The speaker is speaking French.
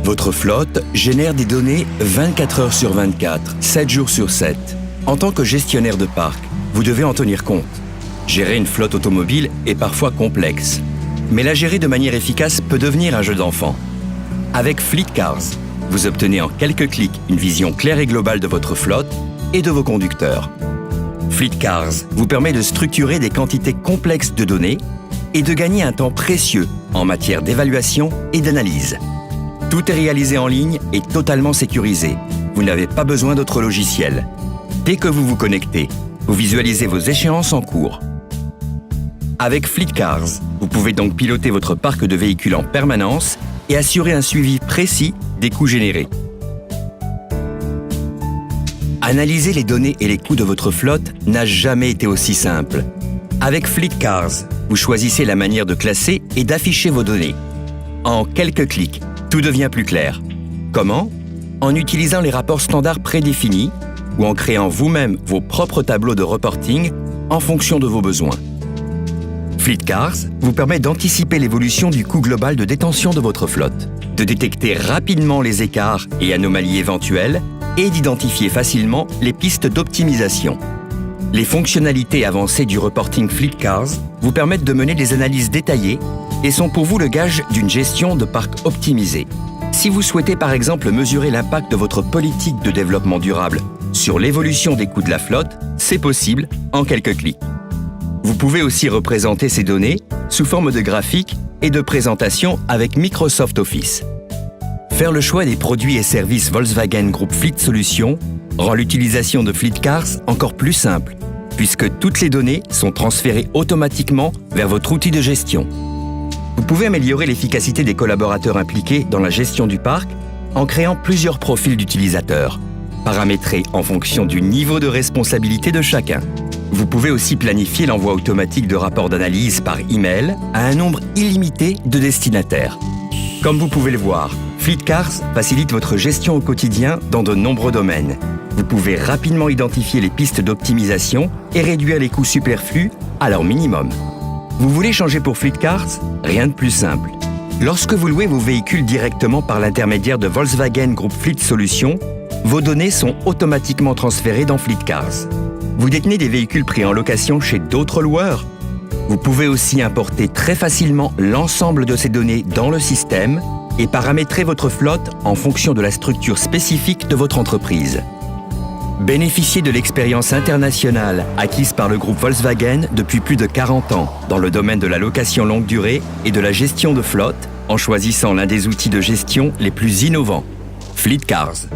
Votre flotte génère des données 24 heures sur 24, 7 jours sur 7. En tant que gestionnaire de parc, vous devez en tenir compte. Gérer une flotte automobile est parfois complexe, mais la gérer de manière efficace peut devenir un jeu d'enfant. Avec FleetCars, vous obtenez en quelques clics une vision claire et globale de votre flotte et de vos conducteurs. FleetCars vous permet de structurer des quantités complexes de données et de gagner un temps précieux en matière d'évaluation et d'analyse. Tout est réalisé en ligne et totalement sécurisé. Vous n'avez pas besoin d'autre logiciel. Dès que vous vous connectez, vous visualisez vos échéances en cours. Avec FleetCars, vous pouvez donc piloter votre parc de véhicules en permanence et assurer un suivi précis des coûts générés. Analyser les données et les coûts de votre flotte n'a jamais été aussi simple. Avec FleetCars, vous choisissez la manière de classer et d'afficher vos données. En quelques clics, tout devient plus clair. Comment ? En utilisant les rapports standards prédéfinis ou en créant vous-même vos propres tableaux de reporting en fonction de vos besoins. FleetCars vous permet d'anticiper l'évolution du coût global de détention de votre flotte, de détecter rapidement les écarts et anomalies éventuelles et d'identifier facilement les pistes d'optimisation. Les fonctionnalités avancées du reporting FleetCars vous permettent de mener des analyses détaillées et sont pour vous le gage d'une gestion de parc optimisée. Si vous souhaitez par exemple mesurer l'impact de votre politique de développement durable sur l'évolution des coûts de la flotte, c'est possible en quelques clics. Vous pouvez aussi représenter ces données sous forme de graphiques et de présentations avec Microsoft Office. Faire le choix des produits et services Volkswagen Group Fleet Solutions rend l'utilisation de FleetCars encore plus simple, puisque toutes les données sont transférées automatiquement vers votre outil de gestion. Vous pouvez améliorer l'efficacité des collaborateurs impliqués dans la gestion du parc en créant plusieurs profils d'utilisateurs, paramétrés en fonction du niveau de responsabilité de chacun. Vous pouvez aussi planifier l'envoi automatique de rapports d'analyse par email à un nombre illimité de destinataires. Comme vous pouvez le voir, FleetCars facilite votre gestion au quotidien dans de nombreux domaines. Vous pouvez rapidement identifier les pistes d'optimisation et réduire les coûts superflus à leur minimum. Vous voulez changer pour FleetCars ? Rien de plus simple. Lorsque vous louez vos véhicules directement par l'intermédiaire de Volkswagen Group Fleet Solutions, vos données sont automatiquement transférées dans FleetCars. Vous détenez des véhicules pris en location chez d'autres loueurs ? Vous pouvez aussi importer très facilement l'ensemble de ces données dans le système et paramétrer votre flotte en fonction de la structure spécifique de votre entreprise. Bénéficiez de l'expérience internationale acquise par le groupe Volkswagen depuis plus de 40 ans dans le domaine de la location longue durée et de la gestion de flotte en choisissant l'un des outils de gestion les plus innovants, FleetCars.